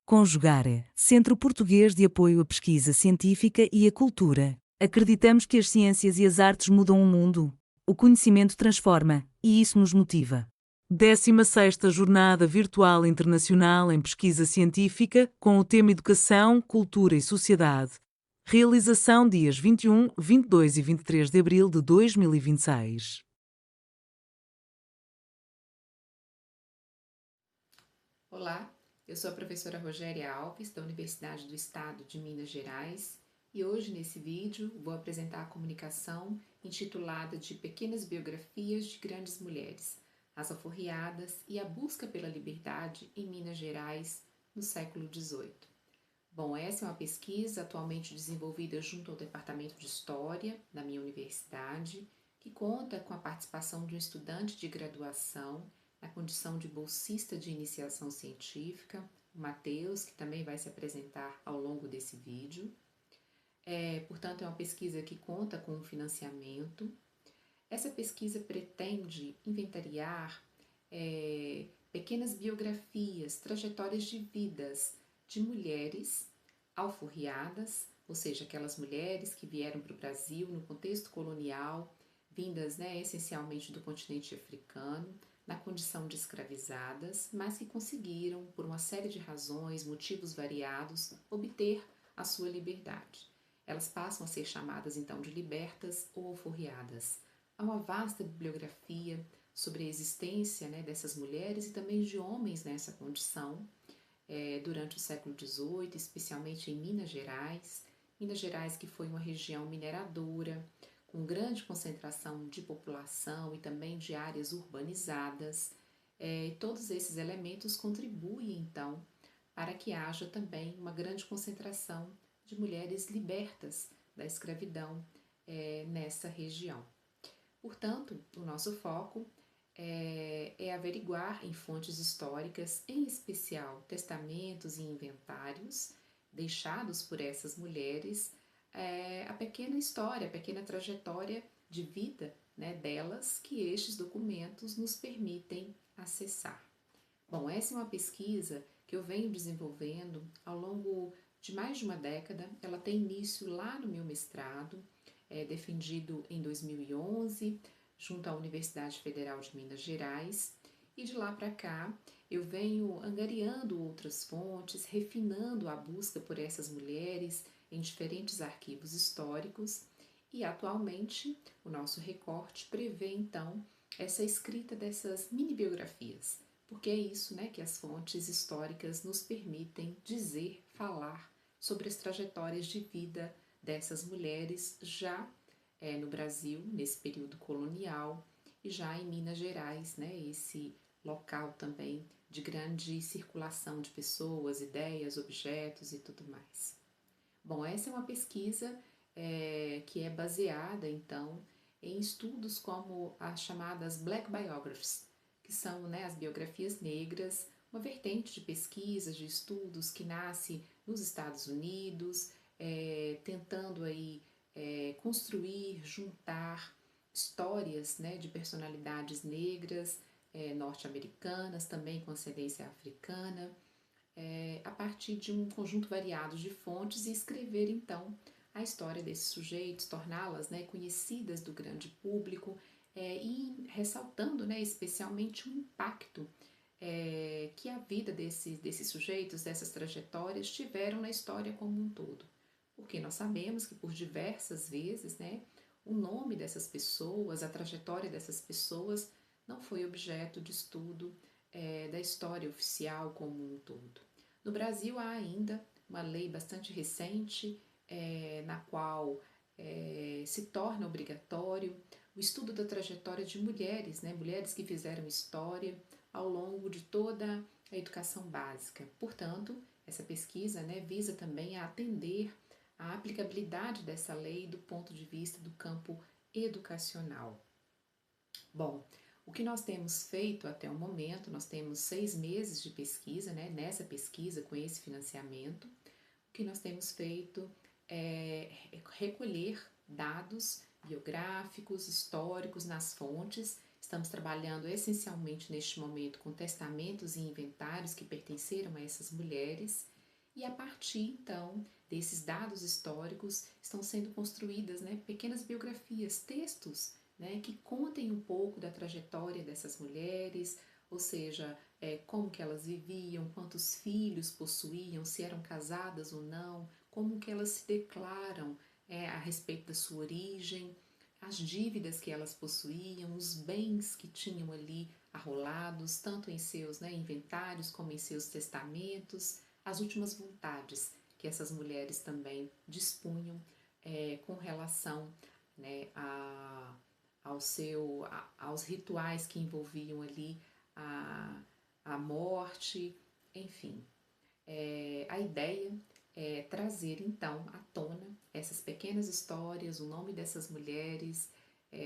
Conjugare, Centro Português de Apoio à Pesquisa Científica e à Cultura. Acreditamos que as ciências e as artes mudam o mundo. O conhecimento transforma, e isso nos motiva. 16ª Jornada Virtual Internacional em Pesquisa Científica, com o tema Educação, Cultura e Sociedade. Realização dias 21, 22 e 23 de abril de 2026. Olá, eu sou a professora Rogéria Alves, da Universidade do Estado de Minas Gerais, e hoje nesse vídeo vou apresentar a comunicação intitulada de Pequenas Biografias de Grandes Mulheres, as Alforriadas e a Busca pela Liberdade em Minas Gerais no século XVIII. Bom, essa é uma pesquisa atualmente desenvolvida junto ao Departamento de História da minha universidade, que conta com a participação de um estudante de graduação na condição de bolsista de iniciação científica, o Matheus, que também vai se apresentar ao longo desse vídeo. Portanto, é uma pesquisa que conta com um financiamento. Essa pesquisa pretende inventariar pequenas biografias, trajetórias de vidas de mulheres alforriadas, ou seja, aquelas mulheres que vieram para o Brasil no contexto colonial, vindas essencialmente do continente africano, na condição de escravizadas, mas que conseguiram, por uma série de razões, motivos variados, obter a sua liberdade. Elas passam a ser chamadas então de libertas ou alforriadas. Há uma vasta bibliografia sobre a existência dessas mulheres e também de homens nessa condição durante o século XVIII, especialmente em Minas Gerais. Minas Gerais, que foi uma região mineradora, com grande concentração de população e também de áreas urbanizadas. Todos esses elementos contribuem, então, para que haja também uma grande concentração de mulheres libertas da escravidão nessa região. Portanto, o nosso foco é averiguar em fontes históricas, em especial testamentos e inventários deixados por essas mulheres, a pequena história, a pequena trajetória de vida delas que estes documentos nos permitem acessar. Bom, essa é uma pesquisa que eu venho desenvolvendo ao longo de mais de uma década. Ela tem início lá no meu mestrado, defendido em 2011, junto à Universidade Federal de Minas Gerais, e de lá para cá eu venho angariando outras fontes, refinando a busca por essas mulheres em diferentes arquivos históricos, e atualmente o nosso recorte prevê então essa escrita dessas mini biografias, porque é isso que as fontes históricas nos permitem dizer, falar sobre as trajetórias de vida dessas mulheres já no Brasil, nesse período colonial, e já em Minas Gerais, esse local também de grande circulação de pessoas, ideias, objetos e tudo mais. Bom, essa é uma pesquisa que é baseada, então, em estudos como as chamadas Black Biographies, que são as biografias negras, uma vertente de pesquisas, de estudos que nasce nos Estados Unidos, tentando aí construir, juntar histórias de personalidades negras, norte-americanas, também com ascendência africana, a partir de um conjunto variado de fontes e escrever então a história desses sujeitos, torná-las conhecidas do grande público e ressaltando especialmente o impacto que a vida desses sujeitos, dessas trajetórias tiveram na história como um todo. Porque nós sabemos que por diversas vezes o nome dessas pessoas, a trajetória dessas pessoas não foi objeto de estudo da história oficial como um todo. No Brasil há ainda uma lei bastante recente na qual se torna obrigatório o estudo da trajetória de mulheres, mulheres que fizeram história ao longo de toda a educação básica. Portanto, essa pesquisa visa também a atender a aplicabilidade dessa lei do ponto de vista do campo educacional. Bom, o que nós temos feito até o momento, nós temos 6 meses de pesquisa, nessa pesquisa com esse financiamento. O que nós temos feito é recolher dados biográficos, históricos nas fontes. Estamos trabalhando essencialmente neste momento com testamentos e inventários que pertenceram a essas mulheres E a partir, então, desses dados históricos, estão sendo construídas, né, pequenas biografias, textos, né, que contem um pouco da trajetória dessas mulheres, ou seja, como que elas viviam, quantos filhos possuíam, se eram casadas ou não, como que elas se declaram a respeito da sua origem, as dívidas que elas possuíam, os bens que tinham ali arrolados, tanto em seus, né, inventários como em seus testamentos, as últimas vontades que essas mulheres também dispunham com relação, né, aos rituais que envolviam ali a morte, enfim. A ideia é trazer então à tona essas pequenas histórias, o nome dessas mulheres,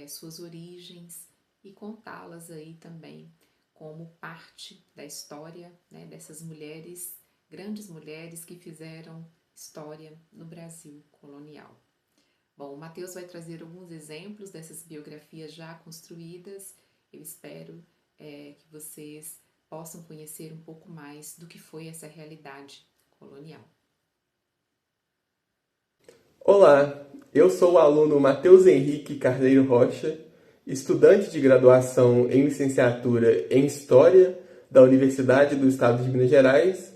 suas origens e contá-las aí também como parte da história, né, dessas mulheres, grandes mulheres que fizeram história no Brasil colonial. Bom, o Matheus vai trazer alguns exemplos dessas biografias já construídas. Eu espero que vocês possam conhecer um pouco mais do que foi essa realidade colonial. Olá, eu sou o aluno Matheus Henrique Carneiro Rocha, estudante de graduação em licenciatura em História da Universidade do Estado de Minas Gerais,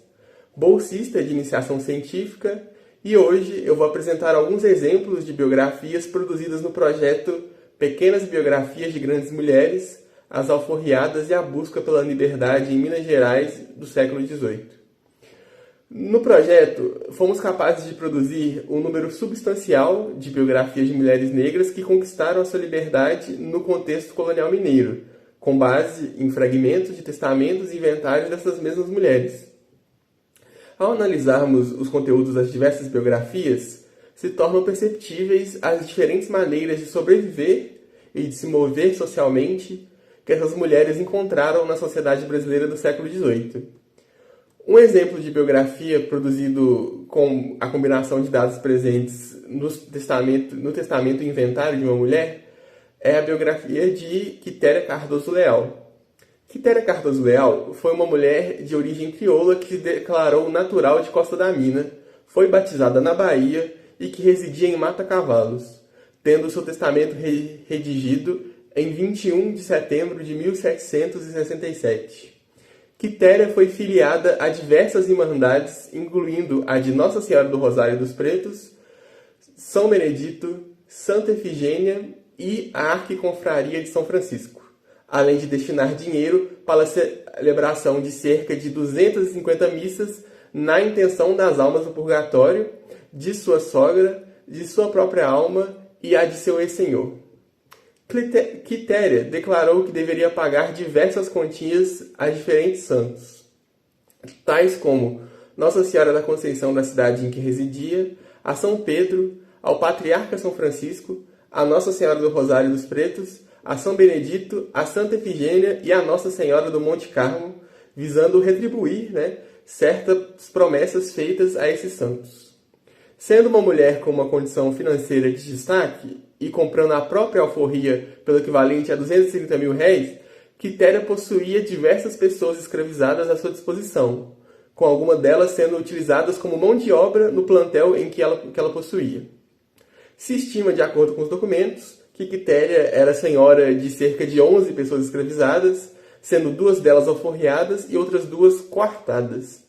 bolsista de iniciação científica, e hoje eu vou apresentar alguns exemplos de biografias produzidas no projeto Pequenas Biografias de Grandes Mulheres, as Alforriadas e a Busca pela Liberdade em Minas Gerais do século XVIII. No projeto, fomos capazes de produzir um número substancial de biografias de mulheres negras que conquistaram a sua liberdade no contexto colonial mineiro, com base em fragmentos de testamentos e inventários dessas mesmas mulheres. Ao analisarmos os conteúdos das diversas biografias, se tornam perceptíveis as diferentes maneiras de sobreviver e de se mover socialmente que essas mulheres encontraram na sociedade brasileira do século XVIII. Um exemplo de biografia produzido com a combinação de dados presentes no testamento e inventário de uma mulher é a biografia de Quitéria Cardoso Leal. Quitéria Cardoso Leal foi uma mulher de origem crioula que se declarou natural de Costa da Mina, foi batizada na Bahia e que residia em Mata Cavalos, tendo seu testamento redigido em 21 de setembro de 1767. Quitéria foi filiada a diversas irmandades, incluindo a de Nossa Senhora do Rosário dos Pretos, São Benedito, Santa Efigênia e a Arquiconfraria de São Francisco, além de destinar dinheiro para a celebração de cerca de 250 missas na intenção das almas do purgatório, de sua sogra, de sua própria alma e a de seu ex-senhor. Quitéria declarou que deveria pagar diversas quantias a diferentes santos, tais como Nossa Senhora da Conceição da cidade em que residia, a São Pedro, ao Patriarca São Francisco, a Nossa Senhora do Rosário dos Pretos, a São Benedito, a Santa Efigênia e a Nossa Senhora do Monte Carmo, visando retribuir, certas promessas feitas a esses santos. Sendo uma mulher com uma condição financeira de destaque e comprando a própria alforria pelo equivalente a 230 mil réis, Quitéria possuía diversas pessoas escravizadas à sua disposição, com algumas delas sendo utilizadas como mão de obra no plantel em que ela possuía. Se estima, de acordo com os documentos, que Quitéria era senhora de cerca de 11 pessoas escravizadas, sendo 2 delas alforriadas e outras 2 coartadas.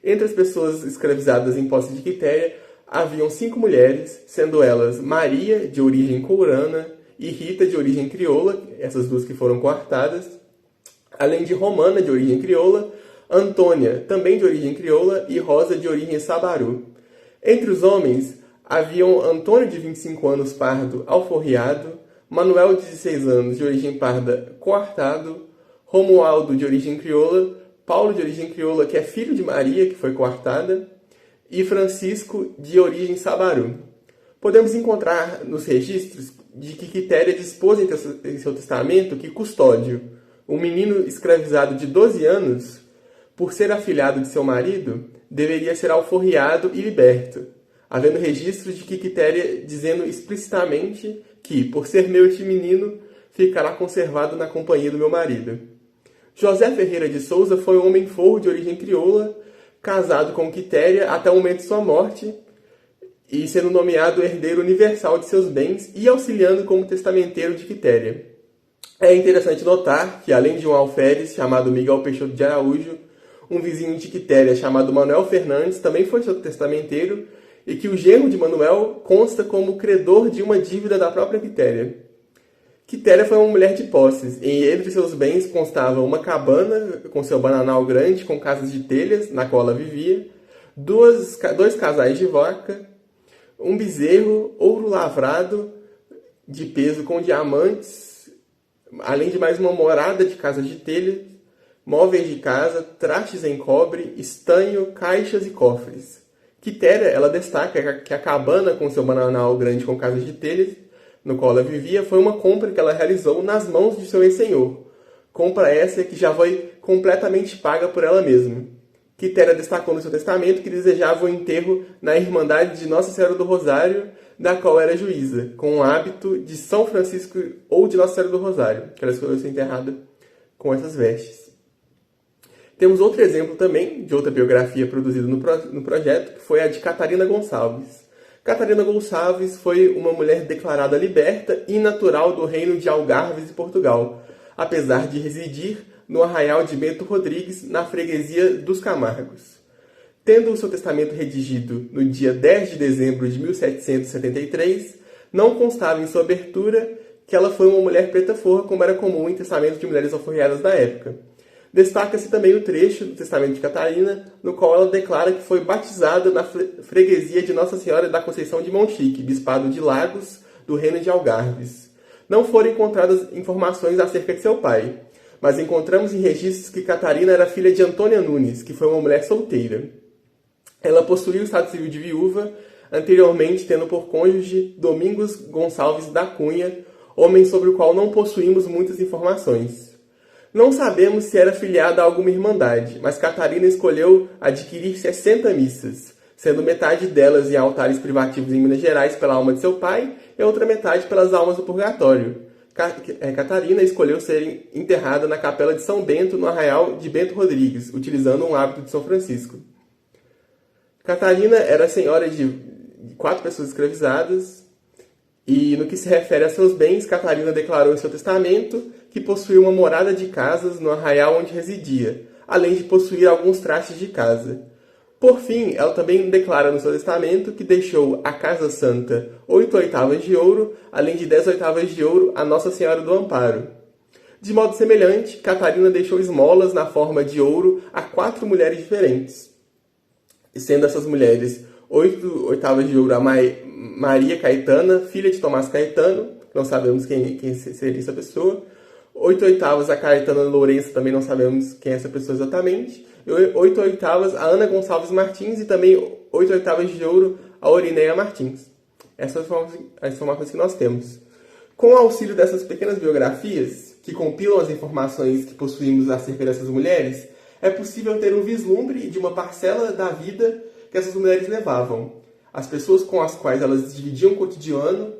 Entre as pessoas escravizadas em posse de Quitéria, haviam 5 mulheres, sendo elas Maria, de origem courana, e Rita, de origem crioula, essas 2 que foram coartadas, além de Romana, de origem crioula, Antônia, também de origem crioula, e Rosa, de origem sabaru. Entre os homens, haviam Antônio, de 25 anos, pardo, alforriado, Manuel, de 16 anos, de origem parda, coartado, Romualdo, de origem crioula, Paulo, de origem crioula, que é filho de Maria, que foi coartada, e Francisco, de origem sabaru. Podemos encontrar nos registros de que Quitéria dispôs em seu testamento que Custódio, um menino escravizado de 12 anos, por ser afilhado de seu marido, deveria ser alforriado e liberto, havendo registros de que Quitéria dizendo explicitamente que, por ser meu este menino, ficará conservado na companhia do meu marido. José Ferreira de Souza foi um homem forro de origem crioula, casado com Quitéria até o momento de sua morte, e sendo nomeado herdeiro universal de seus bens e auxiliando como testamenteiro de Quitéria. É interessante notar que, além de um alferes chamado Miguel Peixoto de Araújo, um vizinho de Quitéria chamado Manuel Fernandes também foi seu testamenteiro, e que o genro de Manuel consta como credor de uma dívida da própria Quitéria. Quitéria foi uma mulher de posses, e entre seus bens constava uma cabana com seu bananal grande com casas de telhas, na qual ela vivia, dois casais de vaca, um bezerro, ouro lavrado de peso com diamantes, além de mais uma morada de casas de telhas, móveis de casa, trastes em cobre, estanho, caixas e cofres. Quitéria, ela destaca que a cabana com seu bananal grande com casas de telhas, no qual ela vivia, foi uma compra que ela realizou nas mãos de seu ex-senhor. Compra essa que já foi completamente paga por ela mesma. Quitéria destacou no seu testamento que desejava o enterro na Irmandade de Nossa Senhora do Rosário, da qual era juíza, com o hábito de São Francisco ou de Nossa Senhora do Rosário, que ela escolheu ser enterrada com essas vestes. Temos outro exemplo também, de outra biografia produzida no projeto, que foi a de Catarina Gonçalves. Catarina Gonçalves foi uma mulher declarada liberta e natural do reino de Algarves e Portugal, apesar de residir no arraial de Bento Rodrigues, na freguesia dos Camargos. Tendo o seu testamento redigido no dia 10 de dezembro de 1773, não constava em sua abertura que ela foi uma mulher preta forra, como era comum em testamentos de mulheres alforriadas da época. Destaca-se também o trecho do testamento de Catarina, no qual ela declara que foi batizada na freguesia de Nossa Senhora da Conceição de Monchique, bispado de Lagos, do reino de Algarves. Não foram encontradas informações acerca de seu pai, mas encontramos em registros que Catarina era filha de Antônia Nunes, que foi uma mulher solteira. Ela possuía o estado civil de viúva, anteriormente tendo por cônjuge Domingos Gonçalves da Cunha, homem sobre o qual não possuímos muitas informações. Não sabemos se era filiada a alguma irmandade, mas Catarina escolheu adquirir 60 missas, sendo metade delas em altares privativos em Minas Gerais pela alma de seu pai e a outra metade pelas almas do purgatório. Catarina escolheu ser enterrada na capela de São Bento, no arraial de Bento Rodrigues, utilizando um hábito de São Francisco. Catarina era senhora de 4 pessoas escravizadas, e no que se refere a seus bens, Catarina declarou em seu testamento que possuía uma morada de casas no arraial onde residia, além de possuir alguns trastes de casa. Por fim, ela também declara no seu testamento que deixou à Casa Santa 8 oitavas de ouro, além de 10 oitavas de ouro a Nossa Senhora do Amparo. De modo semelhante, Catarina deixou esmolas na forma de ouro a 4 mulheres diferentes, sendo essas mulheres 8 oitavas de ouro a Maria Caetana, filha de Tomás Caetano, não sabemos quem seria essa pessoa, 8 oitavas a Caetana Lourenço, também não sabemos quem é essa pessoa exatamente, e 8 oitavas a Ana Gonçalves Martins e também 8 oitavas de ouro a Orinéia Martins. Essas são as informações que nós temos. Com o auxílio dessas pequenas biografias, que compilam as informações que possuímos acerca dessas mulheres, é possível ter um vislumbre de uma parcela da vida que essas mulheres levavam, as pessoas com as quais elas dividiam o cotidiano,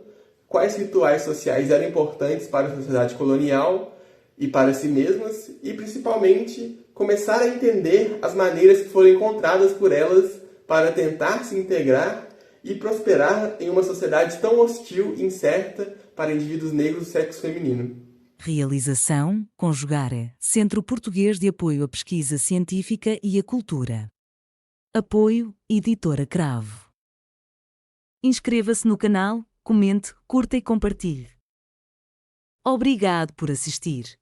quais rituais sociais eram importantes para a sociedade colonial e para si mesmas, e principalmente começar a entender as maneiras que foram encontradas por elas para tentar se integrar e prosperar em uma sociedade tão hostil e incerta para indivíduos negros do sexo feminino. Realização, Conjugare, Centro Português de Apoio à Pesquisa Científica e à Cultura. Apoio, Editora Cravo. Inscreva-se no canal, comente, curta e compartilhe. Obrigado por assistir.